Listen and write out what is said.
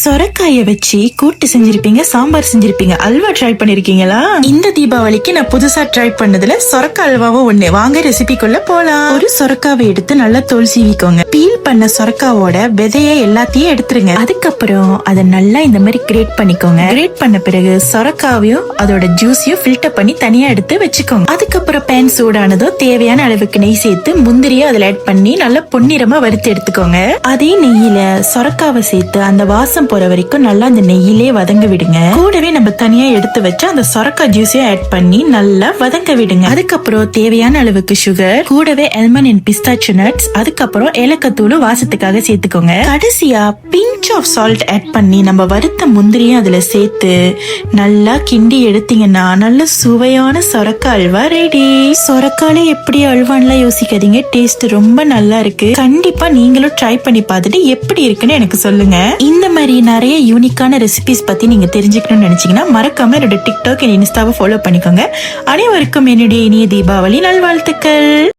சொரக்காய வச்சு கூட்டு செஞ்சிருப்பீங்க, சாம்பார் செஞ்சிருப்பீங்க, அல்வா ட்ரை பண்ணிருக்கீங்களா? இந்த தீபாவளிக்கு நான் புதுசா ட்ரை பண்ணதுல சொரக்கா அல்வாவும் ஒண்ணு. வாங்க ரெசிபிக்குள்ள போலாம். ஒரு சொரக்காவை எடுத்து நல்லா தோல் சீவிக்கோங்க. பீல் பண்ண சொரக்காவோட விதைய எல்லாத்தையும் எடுத்துருங்க. அதுக்கப்புறம் அதை நல்லா இந்த மாதிரி கிரேட் பண்ணிக்கோங்க. கிரேட் பண்ண பிறகு சொரக்காவையும் அதோட ஜூஸையும் ஃபில்டர் பண்ணி தனியா எடுத்து வச்சுக்கோங்க. அதுக்கப்புறம் பேன் சூடானதும் தேவையான அளவுக்கு நெய் சேர்த்து முந்திரியை அதுல ஆட் பண்ணி நல்லா பொன்னிறமா வறுத்து எடுத்துக்கோங்க. அதே நெய்யில சொரக்காவை சேர்த்து அந்த வாசம் போற வரைக்கும் நல்லா அந்த நெய்யிலே வதங்க விடுங்க. கூடவே நம்ம தனியா எடுத்து வச்சு அந்த சொரக்கா ஜூஸையும் ஆட் பண்ணி நல்லா வதங்க விடுங்க. அதுக்கப்புறம் தேவையான அளவுக்கு சுகர், கூடவே ஆல்மண்ட் அண்ட் பிஸ்தாச்சியோ நட்ஸ், அதுக்கப்புறம் ஏலக்காய் வாசத்துக்காக சேர்த்துக்கோங்க. கடைசியா பிஞ்ச் ஆஃப் சால்ட் ஆட் பண்ணி நம்ம வறுத்த முந்திரியும் அதுல சேர்த்து நல்லா கிண்டி எடுத்தீங்கன்னா நல்ல சுவையான சொரக்கா அல்வா ரெடி. சொரக்கால எப்படி அல்வான்லாம் யோசிக்காதீங்க, டேஸ்ட் ரொம்ப நல்லா இருக்கு. கண்டிப்பா நீங்களும் ட்ரை பண்ணி பார்த்துட்டு எப்படி இருக்குன்னு எனக்கு சொல்லுங்க. இந்த மாதிரி நிறைய யூனிக்கான ரெசிபிஸ் பத்தி நீங்க தெரிஞ்சுக்கணும்னு நினைச்சீங்கன்னா மறக்காம என்னோட டிக்டாக் அண்ட் இன்ஸ்டாவை ஃபாலோ பண்ணிக்கோங்க. அனைவருக்கும் என்னுடைய இனிய தீபாவளி நல்வாழ்த்துக்கள்.